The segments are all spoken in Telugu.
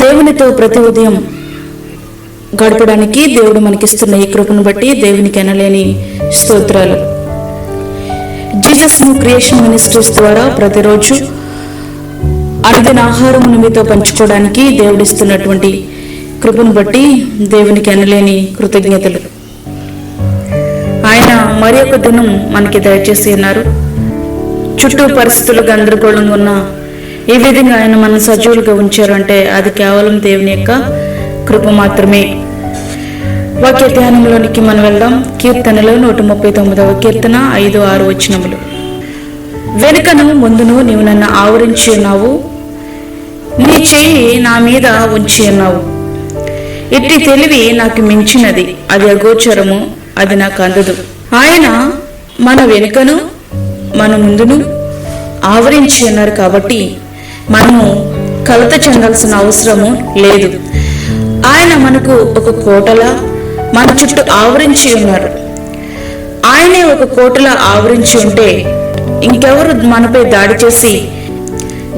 దేవునితో ప్రతి ఉదయం గడపడానికి దేవుడు మనకిస్తున్న ఈ కృపను బట్టి దేవునికి ఎనలేని స్తోత్రాలు. జీసస్ న్యూ క్రియేషన్ మినిస్ట్రీస్ ద్వారా ప్రతిరోజు అనుదిన ఆహారమును మీతో పంచుకోవడానికి దేవుడిస్తున్నటువంటి కృపను బట్టి దేవునికి ఎనలేని కృతజ్ఞతలు. ఆయన మరి ఒక దినం మనకి దయచేసి ఉన్నారు. చుట్టూ పరిస్థితులు గందరగోళంగా ఉన్న ఈ విధంగా ఆయన మన సజీవులుగా ఉంచారంటే అది కేవలం దేవుని యొక్క కృప మాత్రమే. వాక్య ధ్యానంలోనికి మనం వెళ్దాం. కీర్తనలో 139వ కీర్తన 5-6 వచనములు. వెనుకను ముందును నీవు నన్ను ఆవరించి ఉన్నావు, నీ చెయ్యి నా మీద ఉంచి ఉన్నావు. ఇట్టి తెలివి నాకు మించినది, అది అగోచరము, అది నాకు అందదు. ఆయన మన వెనుకను మన ముందును ఆవరించి ఉన్నారు కాబట్టి మనము కలత చెందాల్సిన అవసరము లేదు. ఆయన మనకు ఒక కోటలా మన చుట్టూ ఆవరించి ఉన్నారు. ఆయనే ఒక కోటలా ఆవరించి ఉంటే ఇంకెవరు మనపై దాడి చేసి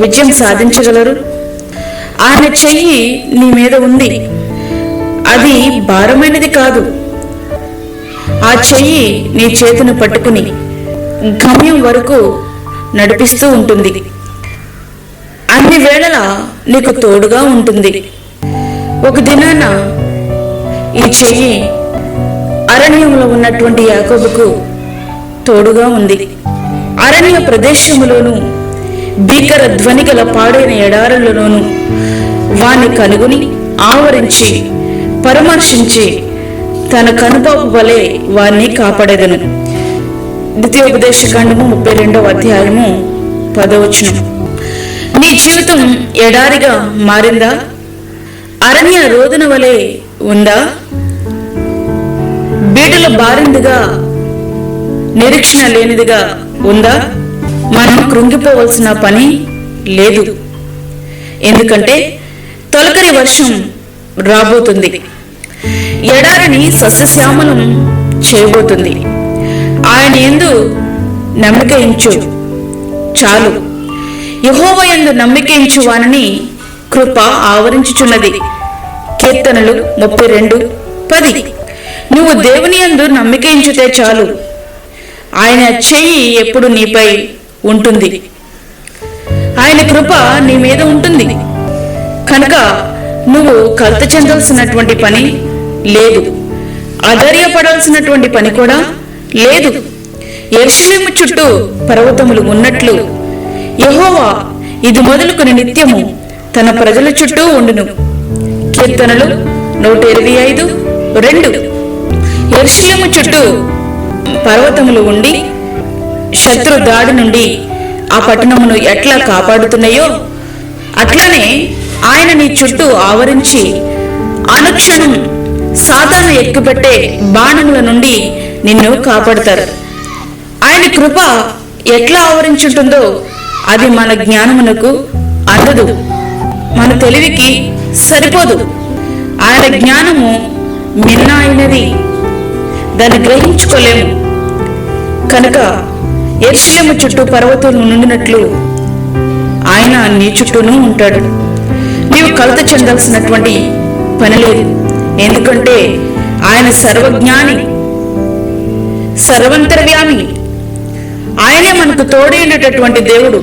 విజయం సాధించగలరు? ఆయన చెయ్యి నీ మీద ఉంది, అది భారమైనది కాదు. ఆ చెయ్యి నీ చేతిని పట్టుకుని గమ్యం వరకు నడిపిస్తూ ఉంటుంది. అన్ని వేళలా నీకు తోడుగా ఉంటుంది. ఒక దినాన ఈ చెయ్యి అరణ్యంలో ఉన్నటువంటి యాకోబుకు తోడుగా ఉంది. అరణ్య ప్రదేశములోను భీకర ధ్వని గల పాడైన ఎడారులలోను వాణ్ణి కనుగొని ఆవరించి పరామర్శించి తన కనుపాపు వలె వారిని కాపాడేదను. ద్వితీయోపదేశకాండము 32వ అధ్యాయము 10వ వచనం. నీ జీవితం ఎడారిగా మారిందా? అరణ్య రోదన వలె ఉందా? బీడుల బారిందిగా, నిరీక్షణ లేనిదిగా ఉందా? మనం కృంగిపోవలసిన పని లేదు. ఎందుకంటే తొలకరి వర్షం రాబోతుంది. ఎడారిని సస్యశ్యామలం చేయబోతుంది. ఆయన యందు నమ్మిక ఉంచు చాలు. యెహోవా యందు నమ్మిక ఉంచు వానిని కృప ఆవరించుచున్నది. కీర్తనలు 32:10. నువ్వు దేవుని యందు నమ్మిక ఉంచితే చాలు, ఆయన చెయ్యి ఎప్పుడు నీపై ఉంటుంది. ఆయన కృప నీ మీద ఉంటుంది కనుక నువ్వు కలత చెందాల్సినటువంటి పని లేదు. ఆధైర్యపడాల్సినటువంటి పని కూడా లేదు. యెరూషలేము చుట్టూ పర్వతములు ఉన్నట్లు యెహోవా ఇది మొదలుకొని నిత్యము తన ప్రజల చుట్టూ ఉండును. కీర్తనలు 125:2. యెరూషలేము చుట్టూ పర్వతములు ఉండి శత్రు దాడి నుండి ఆ పట్టణమును ఎట్లా కాపాడుతున్నాయో అట్లనే ఆయన నీ చుట్టూ ఆవరించి అనుక్షణం సాతాను ఎక్కుపెట్టే బాణముల నుండి నిన్ను కాపాడతారు. ఆయన కృప ఎట్లా ఆవరించుంటుందో అది మన జ్ఞానమునకు అందదు, మన తెలివికి సరిపోదు. ఆయన జ్ఞానము మిన్న అయినది, దాన్ని గ్రహించుకోలేము. కనుక యెరూషలేము చుట్టూ పర్వతాలు నుండినట్లు ఆయన నీ చుట్టూనూ ఉంటాడు. నీవు కలత చెందాల్సినటువంటి పని లేదు. ఎందుకంటే ఆయన సర్వజ్ఞాని, సర్వంతర్యామి. ఆయనే మనకు తోడైనటువంటి దేవుడు.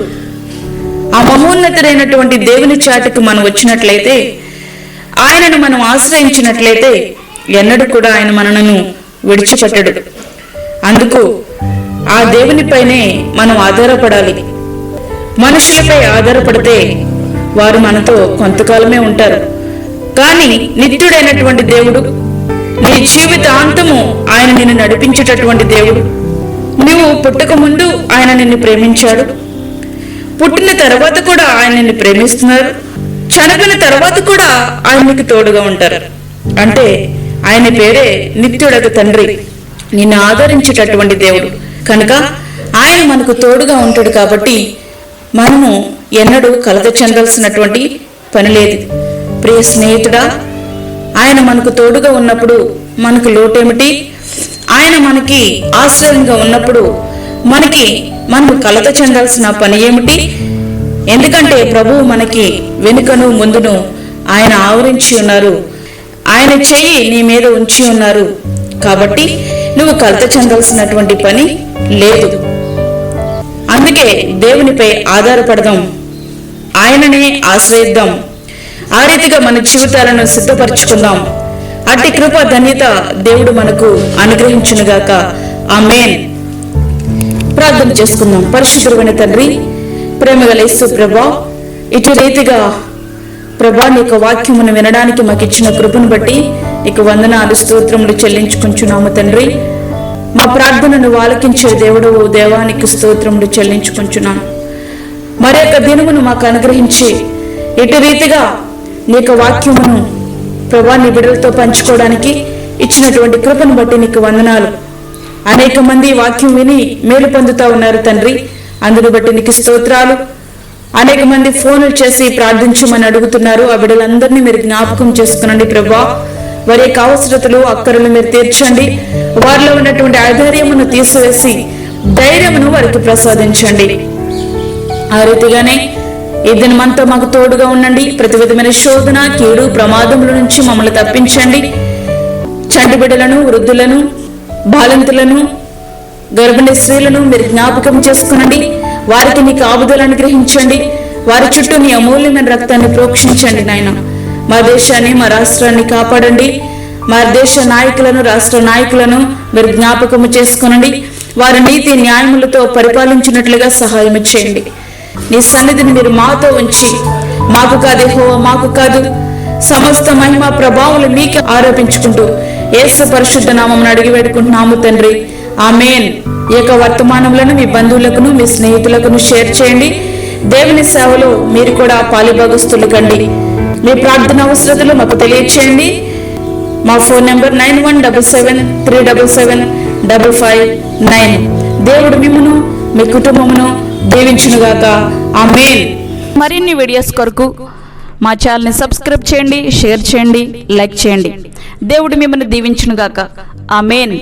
ఆ మహోన్నతుడైనటువంటి దేవుని చాటుకు మనం వచ్చినట్లయితే, ఆయనను మనం ఆశ్రయించినట్లయితే ఎన్నడూ కూడా ఆయన మనలను విడిచిపెట్టడు. అందుకు ఆ దేవునిపైనే మనం ఆధారపడాలి. మనుషులపై ఆధారపడితే వారు మనతో కొంతకాలమే ఉంటారు. కానీ నిత్యుడైనటువంటి దేవుడు, నీ జీవితాంతము ఆయన నిన్ను నడిపించేటటువంటి దేవుడు. నువ్వు పుట్టక ముందు ఆయన నిన్ను ప్రేమించాడు, పుట్టిన తర్వాత కూడా ఆయన నిన్ను ప్రేమిస్తున్నారు, చనిపోయిన తర్వాత కూడా ఆయన నీకు తోడుగా ఉంటారు. అంటే ఆయన పేరే నిత్యుడకు తండ్రి, నిన్ను ఆదరించేటటువంటి దేవుడు. కనుక ఆయన మనకు తోడుగా ఉంటాడు కాబట్టి మనము ఎన్నడూ కలత చెందాల్సినటువంటి పని లేదు. ప్రియ స్నేహితుడా, ఆయన మనకు తోడుగా ఉన్నప్పుడు మనకు లోటేమిటి? ఆయన మనకి ఆశ్రయంగా ఉన్నప్పుడు మనము కలత చెందాల్సిన పని ఏమిటి? ఎందుకంటే ప్రభువు మనకి వెనుకను ముందును ఆయన ఆవరించి ఉన్నారు, ఆయన చెయ్యి నీ మీద ఉంచి ఉన్నారు. కాబట్టి నువ్వు కలత చెందాల్సినటువంటి పని లేదు. అందుకే దేవునిపై ఆధారపడదాం, ఆయననే ఆశ్రయిద్దాం. ఆ రీతిగా మన జీవితాలను సిద్ధపరచుకుందాం. అట్టి కృప ధన్యత దేవుడు మనకు అనుగ్రహించునుగాక. ఆమేన్. ప్రార్థన చేసుకుందాం. పరిశుద్ధుడైన తండ్రి, ప్రేమగల యేసు ప్రభా, ఇటు రీతిగా ప్రభా నీ యొక్క వాక్యమును వినడానికి మాకు ఇచ్చిన కృపను బట్టి నీకు వందనాలు స్తోత్రములు చెల్లించుకుంటున్నాము తండ్రి. మా ప్రార్థనను ఆలకించే దేవుడు దేవానికి స్తోత్రములు చెల్లించుకుంటున్నాను. మరి యొక్క దినమును మాకు అనుగ్రహించి ఇటు రీతిగా నీ యొక్క వాక్యమును ప్రభా నీ బిడ్డలతో పంచుకోవడానికి ఇచ్చినటువంటి కృపను బట్టి నీకు వందనాలు. అనేక మంది వాక్యం విని మేలు పొందుతా ఉన్నారు తండ్రి, అందును బట్టి నీకు స్తోత్రాలు. అనేక మంది ఫోన్లు చేసి ప్రార్థించమని అడుగుతున్నారు. ఆ బిడ్డలందరినీ మీరు జ్ఞాపకం చేసుకునండి ప్రభా. వారి యొక్క అవసరతలు అక్కరలు మీరు తీర్చండి. వారిలో ఉన్నటువంటి ఆధైర్యమును తీసివేసి ధైర్యమును వారికి ప్రసాదించండి. ఆ రీతిగానే ఈ దినమంతా మాకు తోడుగా ఉండండి. ప్రతి విధమైన శోధన, కీడు, ప్రమాదముల నుంచి మమ్మల్ని తప్పించండి. చంటి బిడ్డలను, వృద్ధులను, బాలింతులను, గర్భిణీ స్త్రీలను మీరు జ్ఞాపకం చేసుకునండి. వారికి నీ కాపుదలను అనుగ్రహించండి. వారి చుట్టూ నీ అమూల్యమైన రక్తాన్ని ప్రోక్షించండి నాయన. మా దేశాన్ని, మా రాష్ట్రాన్ని కాపాడండి. మా దేశ నాయకులను, రాష్ట్ర నాయకులను మీరు జ్ఞాపకము చేసుకునండి. వారి నీతి న్యాయములతో పరిపాలించినట్లుగా సహాయం చేయండి. నీ సన్నిధిని మీరు మాతో ఉంచి, మాకు కాదు యెహోవా, మాకు కాదు, సమస్త మహిమ ప్రభావాలు మీకే ఆరోపించుకుంటూ యేసు పరిశుద్ధ నామమున అడిగి వేడుకుంటున్నాము తండ్రి. ఆమేన్. ఈ యొక్క వర్తమానములను మీ బంధువులకును మీ స్నేహితులకును షేర్ చేయండి. దేవుని సేవలో మీరు కూడా పాలిభాగస్తులు కండి. మీ ప్రార్థన అవసరతలు మాకు తెలియచేయండి. మా ఫోన్ నెంబర్ 9177377559. దేవుడు మిమ్మును మీ కుటుంబమును దీవించునుగాక. ఆమేన్. మరిన్ని వీడియోస్ కొరకు మా ఛానల్ని సబ్స్క్రైబ్ చేయండి, షేర్ చేయండి, లైక్ చేయండి. దేవుడు మిమ్మల్ని దీవించునుగాక. ఆమేన్.